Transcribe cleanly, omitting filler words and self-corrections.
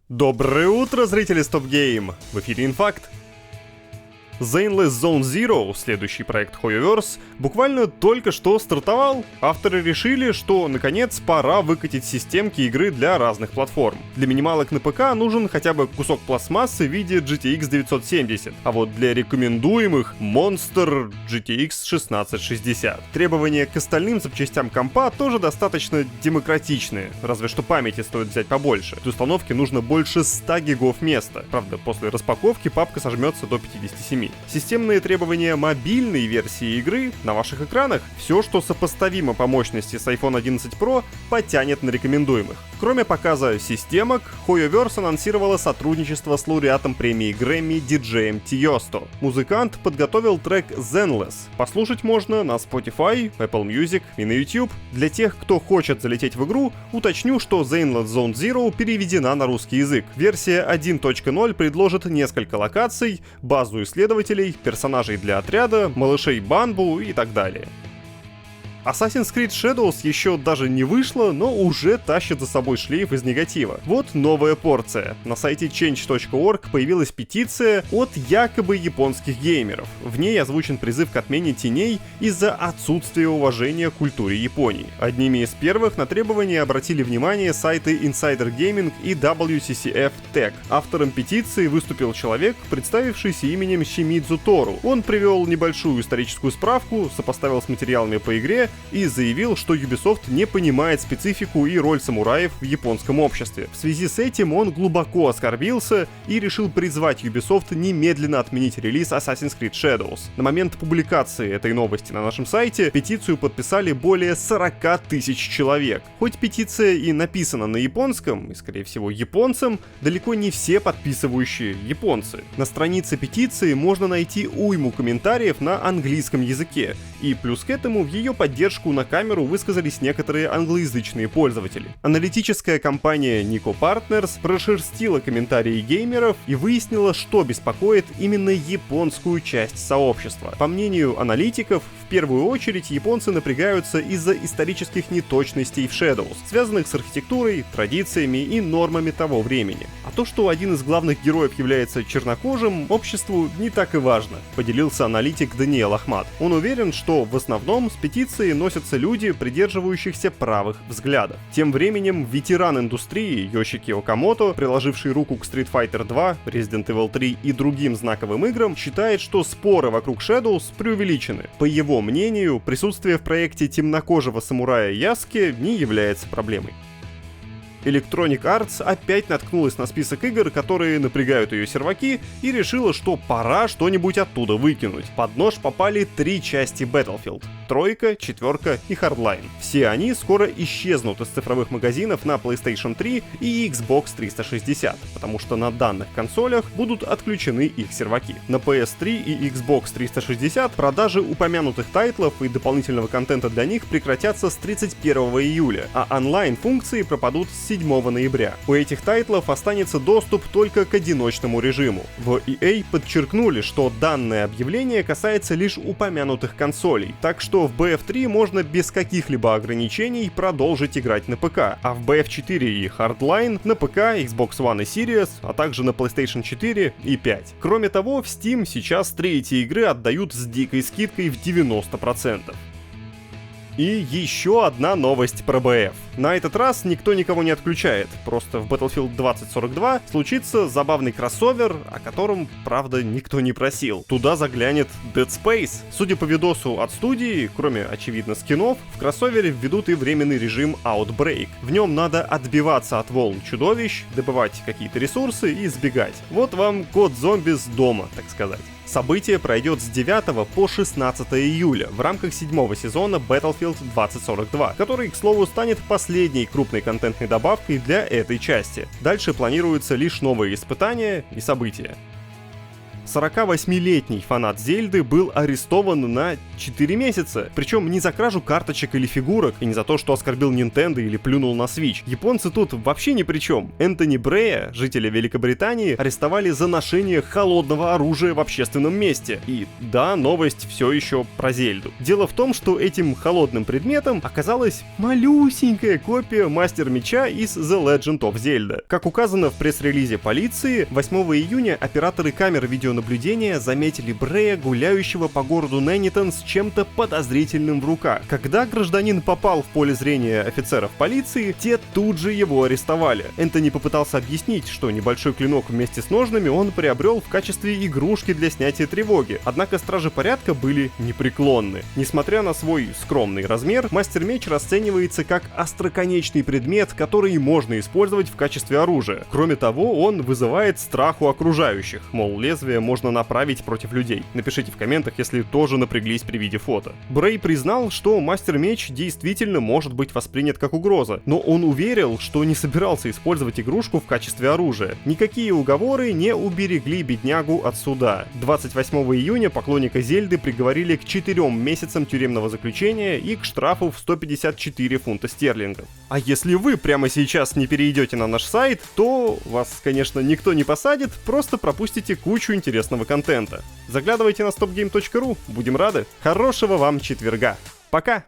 Доброе утро, зрители Stop Game! В эфире Инфакт. Zenless Zone Zero, следующий проект HoYoverse, буквально только что стартовал. Авторы решили, что наконец пора выкатить системки игры для разных платформ. Для минималок на ПК нужен хотя бы кусок пластмассы в виде GTX 970, а вот для рекомендуемых Monster GTX 1660. Требования к остальным запчастям компа тоже достаточно демократичные, разве что памяти стоит взять побольше. Для установки нужно больше 100 гигов места. Правда, после распаковки папка сожмется до 57. Системные требования мобильной версии игры на ваших экранах все, что сопоставимо по мощности с iPhone 11 Pro, потянет на рекомендуемых. Кроме показа системок, HoYoverse анонсировала сотрудничество с лауреатом премии Грэмми диджеем Тиесто. Музыкант подготовил трек Zenless. Послушать можно на Spotify, Apple Music и на YouTube. Для тех, кто хочет залететь в игру, уточню, что Zenless Zone Zero переведена на русский язык. Версия 1.0 предложит несколько локаций, базу исследователей, персонажей для отряда, малышей Банбу и так далее. Assassin's Creed Shadows еще даже не вышла, но уже тащит за собой шлейф из негатива. Вот новая порция. На сайте change.org появилась петиция от якобы японских геймеров. В ней озвучен призыв к отмене теней из-за отсутствия уважения к культуре Японии. Одними из первых на требования обратили внимание сайты Insider Gaming и WCCF Tech. Автором петиции выступил человек, представившийся именем Shimizu Toru. Он привел небольшую историческую справку, сопоставил с материалами по игре и заявил, что Ubisoft не понимает специфику и роль самураев в японском обществе. В связи с этим он глубоко оскорбился и решил призвать Ubisoft немедленно отменить релиз Assassin's Creed Shadows. На момент публикации этой новости на нашем сайте петицию подписали более 40 тысяч человек. Хоть петиция и написана на японском, и скорее всего японцам, далеко не все подписывающие японцы. На странице петиции можно найти уйму комментариев на английском языке, и плюс к этому в ее поддержку на камеру высказались некоторые англоязычные пользователи. Аналитическая компания Nico Partners прошерстила комментарии геймеров и выяснила, что беспокоит именно японскую часть сообщества. По мнению аналитиков, в первую очередь японцы напрягаются из-за исторических неточностей в Shadows, связанных с архитектурой, традициями и нормами того времени. А то, что один из главных героев является чернокожим, обществу не так и важно, поделился аналитик Даниэл Ахмад. Он уверен, что в основном с петицией носятся люди, придерживающихся правых взглядов. Тем временем ветеран индустрии Йошики Окамото, приложивший руку к Street Fighter 2, Resident Evil 3 и другим знаковым играм, считает, что споры вокруг Shadows преувеличены. По его мнению, присутствие в проекте темнокожего самурая Яске не является проблемой. Electronic Arts опять наткнулась на список игр, которые напрягают ее серваки, и решила, что пора что-нибудь оттуда выкинуть. Под нож попали 3 части Battlefield: 3, 4 и Hardline. Все они скоро исчезнут из цифровых магазинов на PlayStation 3 и Xbox 360, потому что на данных консолях будут отключены их серваки. На PS3 и Xbox 360 продажи упомянутых тайтлов и дополнительного контента для них прекратятся с 31 июля, а онлайн-функции пропадут с 7 ноября. У этих тайтлов останется доступ только к одиночному режиму. В EA подчеркнули, что данное объявление касается лишь упомянутых консолей, так что в BF3 можно без каких-либо ограничений продолжить играть на ПК, а в BF4 и Hardline на ПК, Xbox One и Series, а также на PlayStation 4 и 5. Кроме того, в Steam сейчас 3 эти игры отдают с дикой скидкой в 90%. И еще одна новость про BF. На этот раз никто никого не отключает, просто в Battlefield 2042 случится забавный кроссовер, о котором, правда, никто не просил. Туда заглянет Dead Space. Судя по видосу от студии, кроме, очевидно, скинов, в кроссовере введут и временный режим Outbreak. В нем надо отбиваться от волн чудовищ, добывать какие-то ресурсы и сбегать. Вот вам код зомби с дома, так сказать. Событие пройдет с 9 по 16 июля в рамках 7-го сезона Battlefield 2042, который, к слову, станет последней крупной контентной добавкой для этой части. Дальше планируются лишь новые испытания и события. 48-летний фанат Зельды был арестован на 4 месяца. Причем не за кражу карточек или фигурок, и не за то, что оскорбил Nintendo или плюнул на Switch. Японцы тут вообще ни при чем. Энтони Брея, жителя Великобритании, арестовали за ношение холодного оружия в общественном месте. И да, новость все еще про Зельду. Дело в том, что этим холодным предметом оказалась малюсенькая копия Мастер Меча из The Legend of Zelda. Как указано в пресс-релизе полиции, 8 июня операторы камер видеонаблюдения заметили Брея, гуляющего по городу Нэнитон с чем-то подозрительным в руках. Когда гражданин попал в поле зрения офицеров полиции, те тут же его арестовали. Энтони попытался объяснить, что небольшой клинок вместе с ножными он приобрел в качестве игрушки для снятия тревоги, однако стражи порядка были непреклонны. Несмотря на свой скромный размер, Мастер-меч расценивается как остроконечный предмет, который можно использовать в качестве оружия. Кроме того, он вызывает страх у окружающих, мол, лезвие можно направить против людей. Напишите в комментах, если тоже напряглись при виде фото. Брей признал, что Мастер-меч действительно может быть воспринят как угроза, но он уверил, что не собирался использовать игрушку в качестве оружия. Никакие уговоры не уберегли беднягу от суда. 28 июня поклонника Зельды приговорили к 4 месяцам тюремного заключения и к штрафу в 154 фунта стерлингов. А если вы прямо сейчас не перейдете на наш сайт, то вас, конечно, никто не посадит, просто пропустите кучу интересного контента. Заглядывайте на stopgame.ru, будем рады. Хорошего вам четверга. Пока!